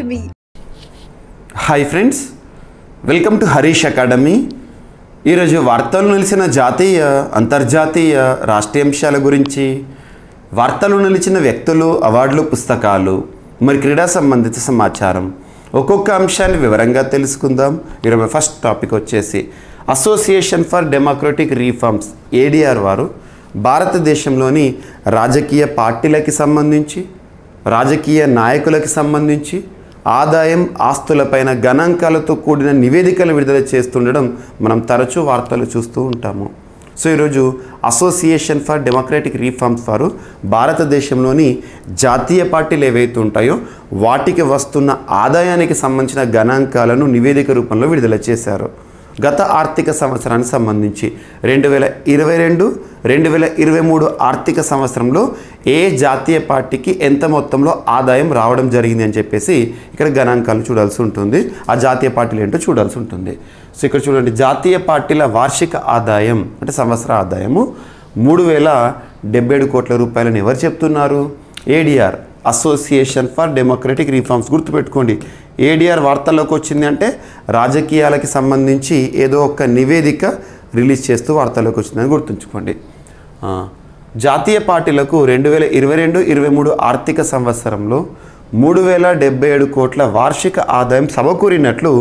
Academy. Hi friends, welcome to Harish academy. ఈరోజు వార్తలు నిలిచిన జాతీయ అంతర్జాతీయ రాష్ట్రీయ అంశాల గురించి, వార్తలు నిలిచిన వ్యక్తులు, అవార్డులు, పుస్తకాలు, మరి క్రీడా సంబంధిత సమాచారం ఒక్కొక్క అంశాన్ని వివరంగా తెలుసుకుందాం. ఈరోజు ఫస్ట్ టాపిక్ వచ్చేసి association for democratic reforms ADR వారు భారతదేశంలోని రాజకీయ పార్టీలకి సంబంధించి, రాజకీయ నాయకులకి సంబంధించి ఆదాయం, ఆస్తులపైన గణాంకాలతో కూడిన నివేదికలు విడుదల చేస్తుండడం మనం తరచూ వార్తలు చూస్తూ ఉంటాము. సో ఈరోజు అసోసియేషన్ ఫర్ డెమోక్రటిక్ రీఫార్మ్స్ వారు భారతదేశంలోని జాతీయ పార్టీలు ఏవైతే ఉంటాయో వాటికి వస్తున్న ఆదాయానికి సంబంధించిన గణాంకాలను నివేదిక రూపంలో విడుదల చేశారు. గత ఆర్థిక సంవత్సరానికి సంబంధించి 2022-2023 ఆర్థిక సంవత్సరంలో ఏ జాతీయ పార్టీకి ఎంత మొత్తంలో ఆదాయం రావడం జరిగింది అని చెప్పేసి ఇక్కడ గణాంకాలు చూడాల్సి ఉంటుంది. ఆ జాతీయ పార్టీలు ఏంటో చూడాల్సి ఉంటుంది. సో ఇక్కడ చూడండి, జాతీయ పార్టీల వార్షిక ఆదాయం అంటే సంవత్సర ఆదాయము 3077 కోట్ల రూపాయలని ఎవరు చెప్తున్నారు? ADR, association for democratic reforms. గుర్తుపెట్టుకోండి, ఏడీఆర్ వార్తల్లోకి వచ్చింది అంటే రాజకీయాలకి సంబంధించి ఏదో ఒక నివేదిక రిలీజ్ చేస్తూ వార్తల్లోకి వచ్చిందని గుర్తుంచుకోండి. జాతీయ పార్టీలకు 2022-23 ఆర్థిక సంవత్సరంలో 3077 కోట్ల వార్షిక ఆదాయం సమకూరినట్లు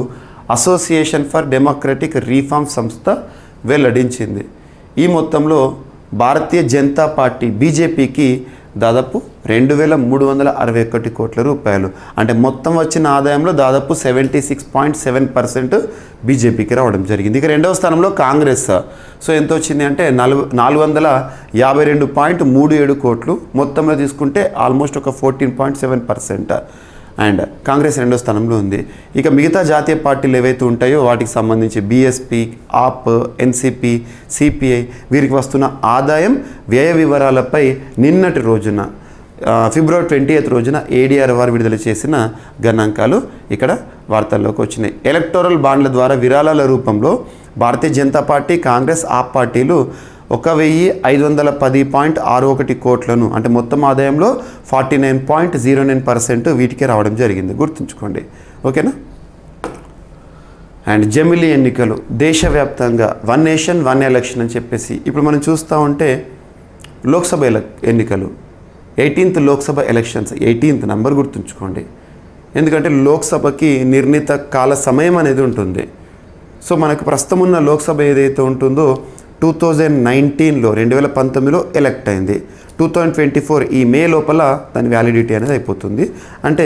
అసోసియేషన్ ఫర్ డెమోక్రటిక్ రీఫార్మ్ సంస్థ వెల్లడించింది. ఈ మొత్తంలో భారతీయ జనతా పార్టీ బీజేపీకి దాదాపు 2361 కోట్ల రూపాయలు, అంటే మొత్తం వచ్చిన ఆదాయంలో దాదాపు 76.7% బీజేపీకి రావడం జరిగింది. ఇక రెండవ స్థానంలో కాంగ్రెస్. సో ఎంత వచ్చింది అంటే 452.37 కోట్లు, మొత్తంలో తీసుకుంటే ఆల్మోస్ట్ ఒక 14.7%. అండ్ కాంగ్రెస్ రెండో స్థానంలో ఉంది. ఇక మిగతా జాతీయ పార్టీలు ఏవైతే ఉంటాయో వాటికి సంబంధించి బీఎస్పీ, ఆప్, ఎన్సీపీ, సిపిఐ వీరికి వస్తున్న ఆదాయం, వ్యయ వివరాలపై నిన్నటి రోజున ఫిబ్రవరి 20th రోజున ఏడీఆర్ వారు విడుదల చేసిన గణాంకాలు ఇక్కడ వార్తల్లోకి వచ్చినాయి. ఎలక్టోరల్ బాండ్ల ద్వారా విరాళాల రూపంలో భారతీయ జనతా పార్టీ, కాంగ్రెస్, ఆప్ పార్టీలు 1510.61 కోట్లను, అంటే మొత్తం ఆదాయంలో 49.09% వీటికే రావడం జరిగింది. గుర్తుంచుకోండి, ఓకేనా? అండ్ జమిలీ ఎన్నికలు దేశవ్యాప్తంగా 1 నేషన్ 1 ఎలక్షన్ అని చెప్పేసి ఇప్పుడు మనం చూస్తూ ఉంటే లోక్సభ ఎన్నికలు 18th Lok Sabha elections, 18th number గుర్తుంచుకోండి. ఎందుకంటే లోక్సభకి నిర్ణీత కాల సమయం అనేది ఉంటుంది. సో మనకు ప్రస్తుతం ఉన్న లోక్సభ ఏదైతే ఉంటుందో 2019లో 2019లో ఎలక్ట్ అయింది. 2024 ఈ మే లోపల దాని వ్యాలిడిటీ అనేది అయిపోతుంది, అంటే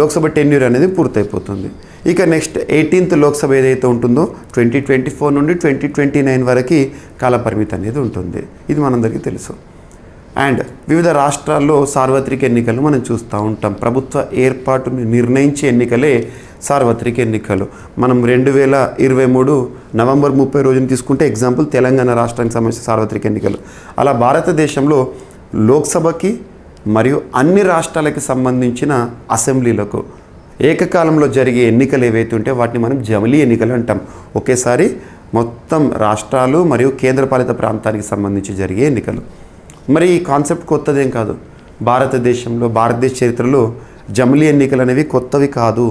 లోక్సభ టెన్యూర్ అనేది పూర్తయిపోతుంది. ఇక నెక్స్ట్ 18th లోక్సభ ఏదైతే ఉంటుందో 2024 నుండి 2029 వరకు కాల పరిమితి అనేది ఉంటుంది. ఇది మనందరికీ తెలుసు. అండ్ వివిధ రాష్ట్రాల్లో సార్వత్రిక ఎన్నికలు మనం చూస్తూ ఉంటాం. ప్రభుత్వ ఏర్పాటును నిర్ణయించే ఎన్నికలే సార్వత్రిక ఎన్నికలు. మనం 2023 నవంబర్ 30 రోజున తీసుకుంటే ఎగ్జాంపుల్ తెలంగాణ రాష్ట్రానికి సంబంధించిన సార్వత్రిక ఎన్నికలు. అలా భారతదేశంలో లోక్సభకి మరియు అన్ని రాష్ట్రాలకి సంబంధించిన అసెంబ్లీలకు ఏకకాలంలో జరిగే ఎన్నికలు ఏవైతే ఉంటే వాటిని మనం జమిలీ ఎన్నికలు అంటాం. ఒకేసారి మొత్తం రాష్ట్రాలు మరియు కేంద్రపాలిత ప్రాంతానికి సంబంధించి జరిగే ఎన్నికలు. మరి ఈ కాన్సెప్ట్ కొత్తదేం కాదు. భారతదేశంలో, భారతదేశ చరిత్రలో జమిలీ ఎన్నికలు అనేవి కొత్తవి కాదు.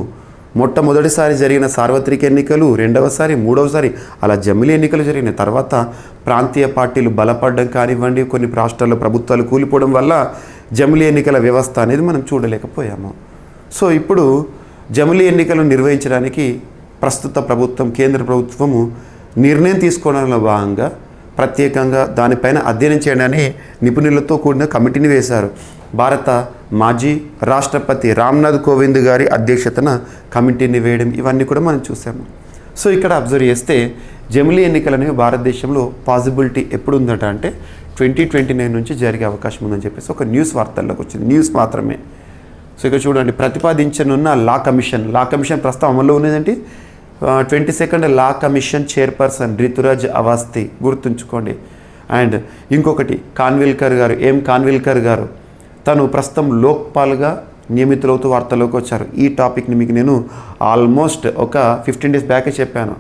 మొట్టమొదటిసారి జరిగిన సార్వత్రిక ఎన్నికలు, రెండవసారి, మూడవసారి అలా జమిలీ ఎన్నికలు జరిగిన తర్వాత ప్రాంతీయ పార్టీలు బలపడడం కానివ్వండి, కొన్ని రాష్ట్రాల్లో ప్రభుత్వాలు కూలిపోవడం వల్ల జమిలీ ఎన్నికల వ్యవస్థ అనేది మనం చూడలేకపోయాము. సో ఇప్పుడు జమిలీ ఎన్నికలు నిర్వహించడానికి ప్రస్తుత ప్రభుత్వం, కేంద్ర ప్రభుత్వము నిర్ణయం తీసుకోవడంలో భాగంగా ప్రత్యేకంగా దానిపైన అధ్యయనం చేయడానికి నిపుణులతో కూడిన కమిటీని వేశారు. భారత మాజీ రాష్ట్రపతి రామ్నాథ్ కోవింద్ గారి అధ్యక్షతన కమిటీని వేయడం, ఇవన్నీ కూడా మనం చూసాము. సో ఇక్కడ అబ్జర్వ్ చేస్తే జమిలీ ఎన్నికలు అనేవి భారతదేశంలో పాసిబిలిటీ ఎప్పుడు ఉందట అంటే 2029 నుంచి జరిగే అవకాశం ఉందని చెప్పేసి ఒక న్యూస్ వార్తల్లోకి వచ్చింది. న్యూస్ మాత్రమే. సో ఇక్కడ చూడండి, ప్రతిపాదించనున్న లా కమిషన్ ప్రస్తుతం అమల్లో ఉన్నదంటే 22nd law commission chairperson Rituraj Awasthi. గుర్తుంచుకోండి. అండ్ ఇంకొకటి కాన్విల్కర్ గారు తను ప్రస్తుతం లోక్పాల్గా నియమితులవుతూ వార్తల్లోకి వచ్చారు. ఈ టాపిక్ని మీకు నేను ఆల్మోస్ట్ ఒక 15 days బ్యాకే చెప్పాను.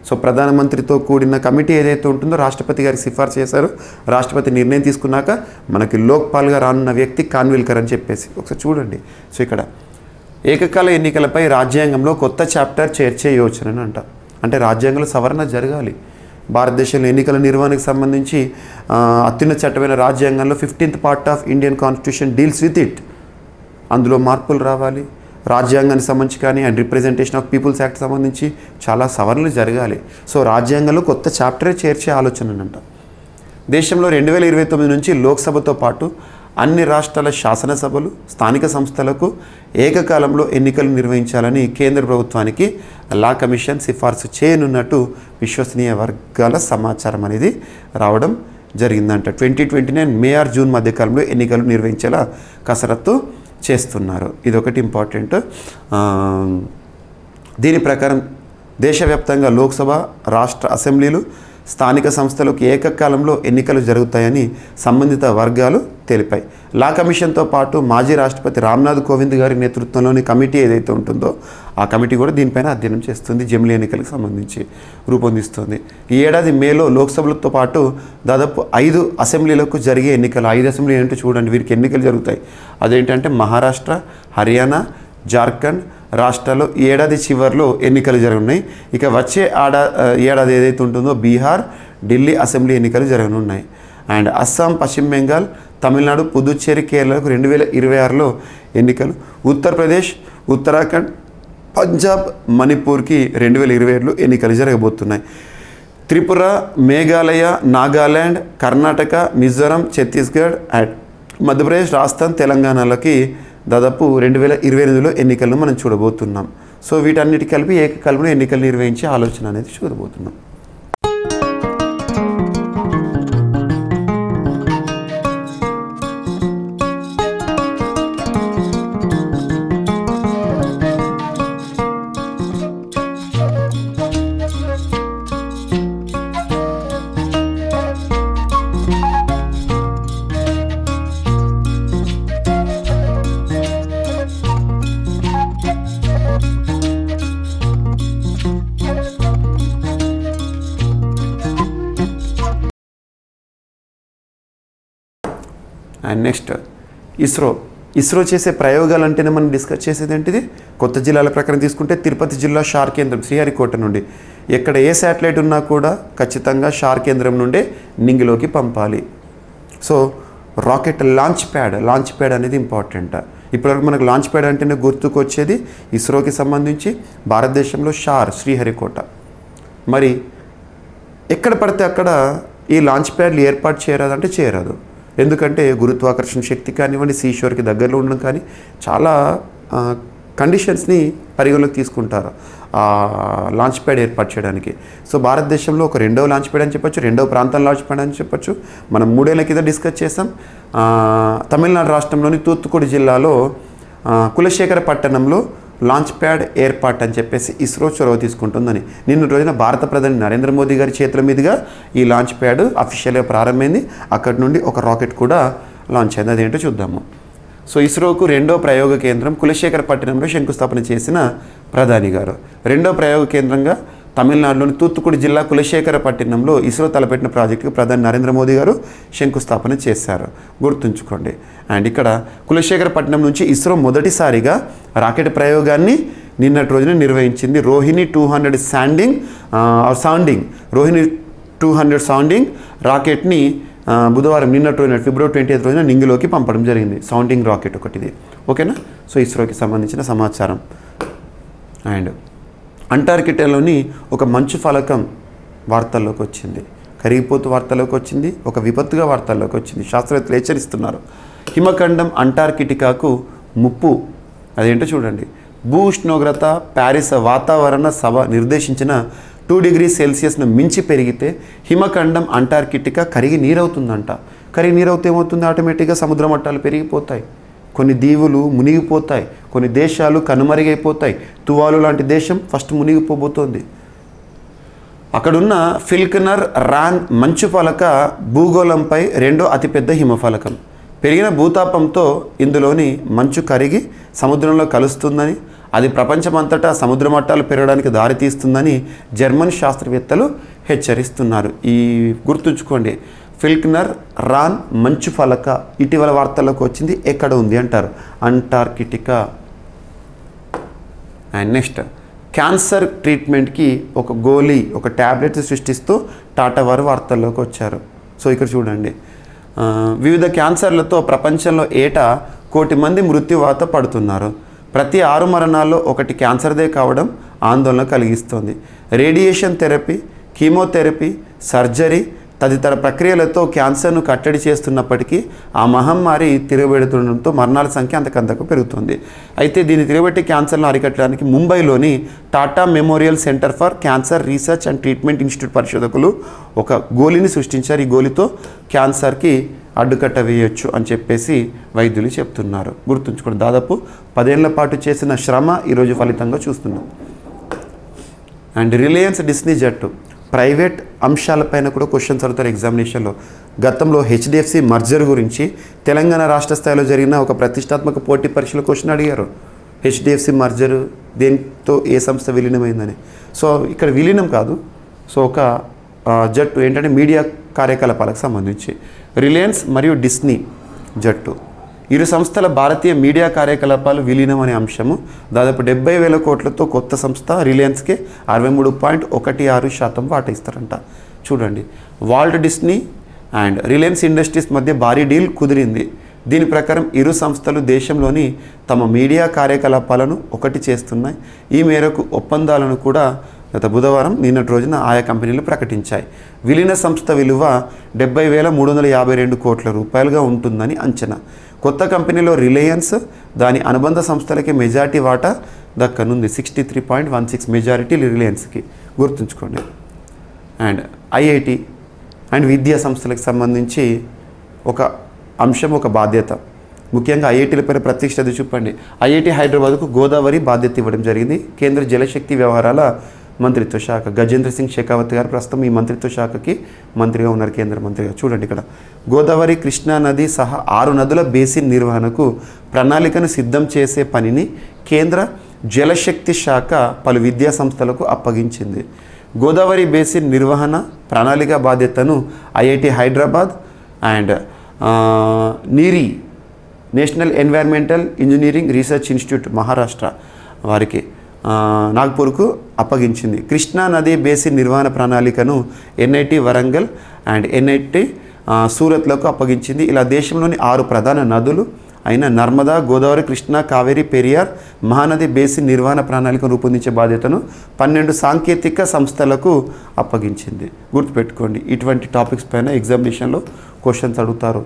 సో ప్రధానమంత్రితో కూడిన కమిటీ ఏదైతే ఉంటుందో రాష్ట్రపతి గారికి సిఫార్సు చేశారు. రాష్ట్రపతి నిర్ణయం తీసుకున్నాక మనకి లోక్పాల్గా రానున్న వ్యక్తి కాన్విల్కర్ అని చెప్పేసి ఒకసారి చూడండి. సో ఇక్కడ ఏకకాల ఎన్నికలపై రాజ్యాంగంలో కొత్త చాప్టర్ చేర్చే యోచన అంట. అంటే రాజ్యాంగంలో సవరణ జరగాలి. భారతదేశంలో ఎన్నికల నిర్వహణకు సంబంధించి అత్యున్నత చట్టమైన రాజ్యాంగంలో 15th part of Indian constitution deals with it. అందులో మార్పులు రావాలి. రాజ్యాంగానికి సంబంధించి కానీ and representation of people's act సంబంధించి చాలా సవరణలు జరగాలి. సో రాజ్యాంగంలో కొత్త చాప్టరే చేర్చే ఆలోచనంట. దేశంలో 2029 నుంచి లోక్సభతో పాటు అన్ని రాష్ట్రాల శాసనసభలు, స్థానిక సంస్థలకు ఏకకాలంలో ఎన్నికలు నిర్వహించాలని కేంద్ర ప్రభుత్వానికి లా కమిషన్ సిఫార్సు చేయనున్నట్టు విశ్వసనీయ వర్గాల సమాచారం అనేది రావడం జరిగిందంట. 2029 మే ఆర్ జూన్ మధ్యకాలంలో ఎన్నికలు నిర్వహించేలా కసరత్తు చేస్తున్నారు. ఇదొకటి ఇంపార్టెంట్. దీని ప్రకారం దేశవ్యాప్తంగా లోక్సభ, రాష్ట్ర అసెంబ్లీలు, స్థానిక సంస్థలకు ఏకకాలంలో ఎన్నికలు జరుగుతాయని సంబంధిత వర్గాలు తెలిపాయి. లా కమిషన్తో పాటు మాజీ రాష్ట్రపతి రామ్నాథ్ కోవింద్ గారి నేతృత్వంలోని కమిటీ ఏదైతే ఉంటుందో ఆ కమిటీ కూడా దీనిపైన అధ్యయనం చేస్తుంది. జమిలీ ఎన్నికలకు సంబంధించి రూపొందిస్తుంది. ఈ ఏడాది మేలో లోక్సభలతో పాటు దాదాపు 5 అసెంబ్లీలకు జరిగే ఎన్నికలు. 5 అసెంబ్లీ ఏంటో చూడండి, వీరికి ఎన్నికలు జరుగుతాయి. అదేంటంటే మహారాష్ట్ర, హర్యానా, జార్ఖండ్ రాష్ట్రాల్లో ఈ ఏడాది చివరిలో ఎన్నికలు జరగనున్నాయి. ఇక వచ్చే ఏడాది ఏదైతే ఉంటుందో బీహార్, ఢిల్లీ అసెంబ్లీ ఎన్నికలు జరగనున్నాయి. అండ్ అస్సాం, పశ్చిమ బెంగాల్, తమిళనాడు, పుదుచ్చేరి, కేరళకు 2026లో ఎన్నికలు. ఉత్తరప్రదేశ్, ఉత్తరాఖండ్, పంజాబ్, మణిపూర్కి 2027లో ఎన్నికలు జరగబోతున్నాయి. త్రిపుర, మేఘాలయ, నాగాల్యాండ్, కర్ణాటక, మిజోరం, ఛత్తీస్గఢ్ అండ్ మధ్యప్రదేశ్, రాజస్థాన్, తెలంగాణలకి దాదాపు 2028లో ఎన్నికలను మనం చూడబోతున్నాం. సో వీటన్నిటి కలిపి ఏకకాలంలో ఎన్నికలు నిర్వహించే ఆలోచన అనేది చూడబోతున్నాం. అండ్ నెక్స్ట్ ఇస్రో చేసే ప్రయోగాలు అంటేనే మనం డిస్కస్ చేసేది ఏంటిది. కొత్త జిల్లాల ప్రకారం తీసుకుంటే తిరుపతి జిల్లా షార్ కేంద్రం శ్రీహరికోట నుండి ఎక్కడ ఏ శాటిలైట్ ఉన్నా కూడా ఖచ్చితంగా షార్ కేంద్రం నుండే నింగిలోకి పంపాలి. సో రాకెట్ లాంచ్ ప్యాడ్ అనేది ఇంపార్టెంట్. ఇప్పటివరకు మనకు లాంచ్ ప్యాడ్ అంటేనే గుర్తుకొచ్చేది ఇస్రోకి సంబంధించి భారతదేశంలో శ్రీహరికోట. మరి ఎక్కడ పడితే అక్కడ ఈ లాంచ్ ప్యాడ్లు ఏర్పాటు చేయరాదంటే చేయరాదు. ఎందుకంటే గురుత్వాకర్షణ శక్తి కానివ్వండి, సీషోర్కి దగ్గరలో ఉండడం కానీ చాలా కండిషన్స్ని పరిగణలోకి తీసుకుంటారు లాంచ్ ప్యాడ్ ఏర్పాటు చేయడానికి. సో భారతదేశంలో ఒక రెండవ లాంచ్ ప్యాడ్ అని చెప్పొచ్చు, రెండవ ప్రాంతం లాంచ్ ప్యాడ్ అని చెప్పొచ్చు. మనం 3 ఏళ్ల కింద డిస్కస్ చేసాం. తమిళనాడు రాష్ట్రంలోని తూత్తుకుడి జిల్లాలో కులశేఖర పట్టణంలో లాంచ్ ప్యాడ్ ఏర్పాటు అని చెప్పేసి ఇస్రో చొరవ తీసుకుంటుందని. నిన్న రోజున భారత ప్రధాని నరేంద్ర మోదీ గారి చేతుల మీదుగా ఈ లాంచ్ ప్యాడ్ అఫీషియల్గా ప్రారంభమైంది. అక్కడి నుండి ఒక రాకెట్ కూడా లాంచ్ అయింది. అదేంటో చూద్దాము. సో ఇస్రోకు రెండో ప్రయోగ కేంద్రం కులశేఖర పట్టణంలో శంకుస్థాపన చేసిన ప్రధాని గారు. రెండో ప్రయోగ కేంద్రంగా తమిళనాడులోని తూత్తుకుడి జిల్లా కులశేఖర పట్టణంలో ఇస్రో తలపెట్టిన ప్రాజెక్టుకు ప్రధాని నరేంద్ర మోదీ గారు శంకుస్థాపన చేశారు, గుర్తుంచుకోండి. అండ్ ఇక్కడ కులశేఖర పట్టణం నుంచి ఇస్రో మొదటిసారిగా రాకెట్ ప్రయోగాన్ని నిన్నటి రోజున నిర్వహించింది. రోహిణి 200 సౌండింగ్ రాకెట్ని బుధవారం నిన్నటి రోజున ఫిబ్రవరి 20th రోజున నింగిలోకి పంపడం జరిగింది. సౌండింగ్ రాకెట్ ఒకటిది. ఓకేనా. సో ఇస్రోకి సంబంధించిన సమాచారం. అండ్ అంటార్కిటికాలోని ఒక మంచు ఫలకం వార్తల్లోకి వచ్చింది, కరిగిపోతూ వార్తల్లోకి వచ్చింది, ఒక విపత్తుగా వార్తల్లోకి వచ్చింది. శాస్త్రవేత్తలు హెచ్చరిస్తున్నారు హిమఖండం అంటార్కిటికాకు ముప్పు. అదేంటో చూడండి. భూ ఉష్ణోగ్రత ప్యారిస్ వాతావరణ సభ నిర్దేశించిన 2 degrees Celsiusను మించి పెరిగితే హిమఖండం అంటార్కిటికా కరిగి నీరవుతుందంట. కరిగి నీరవుతే ఏమవుతుంది? ఆటోమేటిక్గా సముద్ర మట్టాలు పెరిగిపోతాయి, కొన్ని దీవులు మునిగిపోతాయి, కొన్ని దేశాలు కనుమరుగైపోతాయి. తువాలు లాంటి దేశం ఫస్ట్ మునిగిపోబోతోంది. అక్కడున్న ఫిల్కనర్ రాన్ మంచు ఫలక భూగోళంపై రెండో అతిపెద్ద హిమఫలకం. పెరిగిన భూతాపంతో ఇందులోని మంచు కరిగి సముద్రంలో కలుస్తుందని, అది ప్రపంచమంతటా సముద్ర మట్టాలు పెరగడానికి దారితీస్తుందని జర్మన్ శాస్త్రవేత్తలు హెచ్చరిస్తున్నారు. ఈ గుర్తుంచుకోండి, ఫిల్కనర్ రాన్ మంచు ఫలక ఇటీవల వార్తల్లోకి వచ్చింది. ఎక్కడ ఉంది అంటారు? అంటార్కిటికా. అండ్ నెక్స్ట్ క్యాన్సర్ ట్రీట్మెంట్కి ఒక గోళీ ఒక ట్యాబ్లెట్ సృష్టిస్తూ టాటా వారు వార్తల్లోకి వచ్చారు. సో ఇక్కడ చూడండి, వివిధ క్యాన్సర్లతో ప్రపంచంలో ఏటా 1 కోటి మంది మృత్యువాత పడుతున్నారు. ప్రతి 6 మరణాల్లో 1 క్యాన్సర్దే కావడం ఆందోళన కలిగిస్తోంది. రేడియేషన్ థెరపీ, కీమోథెరపీ, సర్జరీ తదితర ప్రక్రియలతో క్యాన్సర్ను కట్టడి చేస్తున్నప్పటికీ ఆ మహమ్మారి తిరగబెడుతుండడంతో మరణాల సంఖ్య అంతకంతకు పెరుగుతుంది. అయితే దీన్ని తిరగబెట్టి క్యాన్సర్ను అరికట్టడానికి ముంబైలోని Tata memorial centre for cancer research and treatment institute పరిశోధకులు ఒక గోళీని సృష్టించారు. ఈ గోళీతో క్యాన్సర్కి అడ్డుకట్ట వేయొచ్చు అని చెప్పేసి వైద్యులు చెప్తున్నారు. గుర్తుంచుకోండి, దాదాపు 10 ఏళ్ల పాటు చేసిన శ్రమ ఈరోజు ఫలితంగా చూస్తున్నాం. అండ్ రిలయన్స్ డిస్నీ జట్టు ప్రైవేట్ అంశాలపైన కూడా క్వశ్చన్స్ అడుగుతారు ఎగ్జామినేషన్లో. గతంలో హెచ్డిఎఫ్సి మర్జర్ గురించి తెలంగాణ రాష్ట్ర స్థాయిలో జరిగిన ఒక ప్రతిష్టాత్మక పోటీ పరీక్షలో క్వశ్చన్ అడిగారు. హెచ్డిఎఫ్సి మర్జర్ దేంతో ఏ సంస్థ విలీనమైందని. సో ఇక్కడ విలీనం కాదు, సో ఒక జట్టు ఏంటంటే మీడియా కార్యకలాపాలకు సంబంధించి రిలయన్స్ మరియు డిస్నీ జట్టు ఇరు సంస్థల భారతీయ మీడియా కార్యకలాపాలు విలీనం అనే అంశము. దాదాపు 70,000 కోట్లతో కొత్త సంస్థ రిలయన్స్కి 63.16% వాటా ఇస్తారంట. చూడండి, Walt Disney and Reliance Industries మధ్య భారీ డీల్ కుదిరింది. దీని ప్రకారం ఇరు సంస్థలు దేశంలోని తమ మీడియా కార్యకలాపాలను ఒకటి చేస్తున్నాయి. ఈ మేరకు ఒప్పందాలను కూడా గత బుధవారం నిన్నటి రోజున ఆయా కంపెనీలు ప్రకటించాయి. విలీన సంస్థ విలువ 70,352 కోట్ల రూపాయలుగా ఉంటుందని అంచనా. కొత్త కంపెనీలో రిలయన్స్ దాని అనుబంధ సంస్థలకి మెజారిటీ వాటా దక్కనుంది. 63.16 మెజారిటీ రిలయన్స్కి. గుర్తుంచుకోండి. అండ్ ఐఐటి అండ్ విద్యా సంస్థలకు సంబంధించి ఒక అంశం, ఒక బాధ్యత, ముఖ్యంగా ఐఐటీలపైన ప్రత్యక్షత చూపండి. ఐఐటి హైదరాబాద్కు గోదావరి బాధ్యత ఇవ్వడం జరిగింది. కేంద్ర జలశక్తి వ్యవహారాల మంత్రిత్వ శాఖ గజేంద్ర సింగ్ షెకావత్ గారు ప్రస్తుతం ఈ మంత్రిత్వ శాఖకి మంత్రిగా ఉన్నారు, కేంద్ర మంత్రిగా. చూడండి, ఇక్కడ గోదావరి, కృష్ణా నది సహా 6 నదుల బేసిన్ నిర్వహణకు ప్రణాళికను సిద్ధం చేసే పనిని కేంద్ర జలశక్తి శాఖ పలు విద్యా సంస్థలకు అప్పగించింది. గోదావరి బేసిన్ నిర్వహణ ప్రణాళిక బాధ్యతను IIT Hyderabad and NEERI national environmental engineering research institute Maharashtra వారికి నాగ్పూర్కు అప్పగించింది. కృష్ణా నది బేసిన్ నిర్వహణ ప్రణాళికను ఎన్ఐటి వరంగల్ అండ్ ఎన్ఐటి సూరత్లకు అప్పగించింది. ఇలా దేశంలోని 6 ప్రధాన నదులు అయిన నర్మదా, గోదావరి, కృష్ణా, కావేరి, పెరియార్, మహానది బేసిన్ నిర్వహణ ప్రణాళికను రూపొందించే బాధ్యతను 12 సాంకేతిక సంస్థలకు అప్పగించింది. గుర్తుపెట్టుకోండి, ఇటువంటి టాపిక్స్ పైన ఎగ్జామినేషన్లో క్వశ్చన్స్ అడుగుతారు.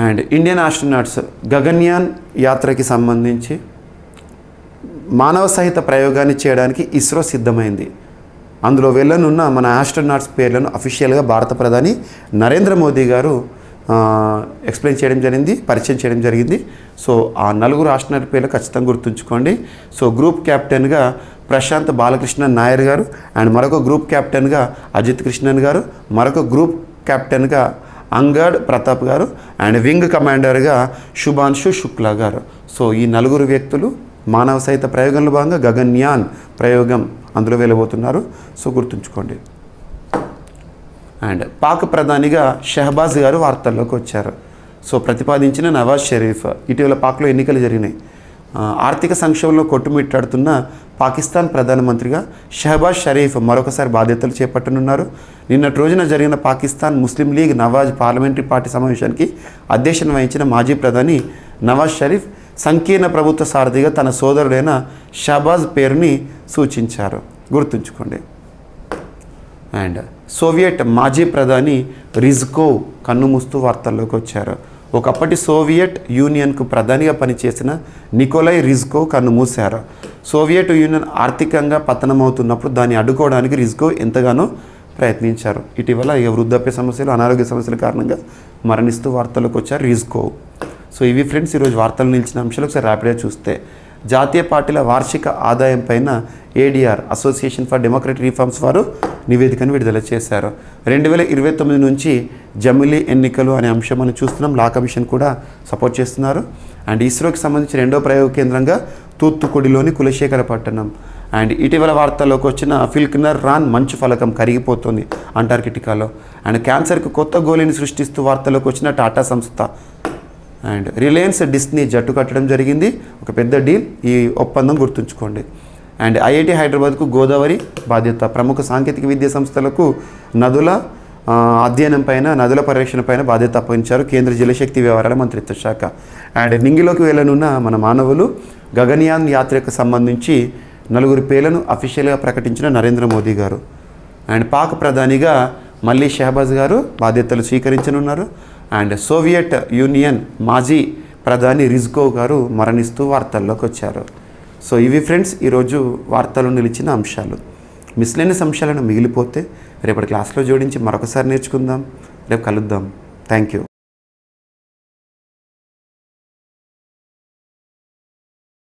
అండ్ ఇండియన్ ఆస్ట్రోనాట్స్ గగన్యాన్ యాత్రకి సంబంధించి మానవ సహిత ప్రయోగాన్ని చేయడానికి ఇస్రో సిద్ధమైంది. అందులో వెళ్ళనున్న మన ఆస్ట్రోనాట్స్ పేర్లను అఫీషియల్గా భారత ప్రధాని నరేంద్ర మోదీ గారు ఎక్స్ప్లెయిన్ చేయడం జరిగింది, పరిచయం చేయడం జరిగింది. సో ఆ 4 ఆస్ట్రోనాట్ పేర్లు ఖచ్చితంగా గుర్తుంచుకోండి. సో గ్రూప్ క్యాప్టెన్గా ప్రశాంత్ బాలకృష్ణన్ నాయర్ గారు, అండ్ మరొక గ్రూప్ క్యాప్టెన్గా అజిత్ కృష్ణన్ గారు, మరొక గ్రూప్ క్యాప్టెన్గా అంగడ్ ప్రతాప్ గారు, అండ్ వింగ్ కమాండర్గా శుభాన్షు శుక్లా గారు. సో ఈ 4 వ్యక్తులు మానవ సహిత ప్రయోగంలో భాగంగా గగన్యాన్ ప్రయోగం అందులో వెళ్ళబోతున్నారు. సో గుర్తుంచుకోండి. అండ్ పాక్ ప్రధానిగా షహబాజ్ గారు వార్తల్లోకి వచ్చారు. సో ప్రతిపాదించిన నవాజ్ షరీఫ్. ఇటీవల పాక్లో ఎన్నికలు జరిగినాయి. ఆర్థిక సంక్షోభంలో కొట్టుమిట్టాడుతున్న పాకిస్తాన్ ప్రధానమంత్రిగా షహబాజ్ షరీఫ్ మరొకసారి బాధ్యతలు చేపట్టనున్నారు. నిన్నటి రోజున జరిగిన పాకిస్తాన్ ముస్లిం లీగ్ నవాజ్ పార్లమెంటరీ పార్టీ సమావేశానికి అధ్యక్షత వహించిన మాజీ ప్రధాని నవాజ్ షరీఫ్ సంకీర్ణ ప్రభుత్వ సారథిగా తన సోదరుడైన షహబాజ్ పేరుని సూచించారు. గుర్తుంచుకోండి. అండ్ సోవియట్ మాజీ ప్రధాని రిజ్కోవ్ కన్నుమూస్తూ వార్తల్లోకి వచ్చారు. ఒకప్పటి సోవియట్ యూనియన్కు ప్రధానిగా పనిచేసిన నికోలై రిజ్కోవ్ కన్నుమూశారు. సోవియట్ యూనియన్ ఆర్థికంగా పతనమవుతున్నప్పుడు దాన్ని అడ్డుకోవడానికి రిజ్కోవ్ ఎంతగానో ప్రయత్నించారు. ఇటీవల వృద్ధాప్య సమస్యలు, అనారోగ్య సమస్యల కారణంగా మరణిస్తూ వార్తల్లోకి వచ్చారు రిజ్కోవ్. సో ఇవి ఫ్రెండ్స్ ఈరోజు వార్తలు నిలిచిన అంశాలు. ఒకసారి ర్యాపిడ్గా చూస్తే జాతీయ పార్టీల వార్షిక ఆదాయం పైన ADR association for democratic reforms వారు నివేదికను విడుదల చేశారు. 2029 నుంచి జమిలీ ఎన్నికలు అనే అంశం మనం చూస్తున్నాం. లా కమిషన్ కూడా సపోర్ట్ చేస్తున్నారు. అండ్ ఇస్రోకి సంబంధించి 2వ ప్రయోగ కేంద్రంగా తూత్తుకుడిలోని కులశేఖరపట్టణం. అండ్ ఇటీవల వార్తల్లోకి వచ్చిన ఫిల్క్నర్ రాన్ మంచు ఫలకం కరిగిపోతుంది అంటార్కిటికాలో. అండ్ క్యాన్సర్కు కొత్త గోళీని సృష్టిస్తూ వార్తల్లోకి వచ్చిన టాటా సంస్థ. అండ్ రిలయన్స్ డిస్నీ జట్టు కట్టడం జరిగింది, ఒక పెద్ద డీల్. ఈ ఒప్పందం గుర్తుంచుకోండి. అండ్ ఐఐటి హైదరాబాద్కు గోదావరి బాధ్యత. ప్రముఖ సాంకేతిక విద్యా సంస్థలకు నదుల అధ్యయనం పైన, నదుల పరిరక్షణ పైన బాధ్యత అప్పగించారు కేంద్ర జలశక్తి వ్యవహారాల మంత్రిత్వ శాఖ. అండ్ నింగిలోకి వెళ్ళనున్న మన మానవులు గగన్యాన్ యాత్రకు సంబంధించి 4 పేర్లను అఫీషియల్గా ప్రకటించిన నరేంద్ర మోదీ గారు. అండ్ పాక్ ప్రధానిగా మళ్ళీ షహబాజ్ గారు బాధ్యతలు స్వీకరించనున్నారు. అండ్ సోవియట్ యూనియన్ మాజీ ప్రధాని రిజ్కోవ్ గారు మరణిస్తూ వార్తల్లోకి వచ్చారు. సో ఇవి ఫ్రెండ్స్ ఈరోజు వార్తలు నిలిచిన అంశాలు. మిస్లేనియస్ అంశాలను మిగిలిపోతే రేపటి క్లాస్లో జోడించి మరొకసారి నేర్చుకుందాం. రేపు కలుద్దాం. Thank you.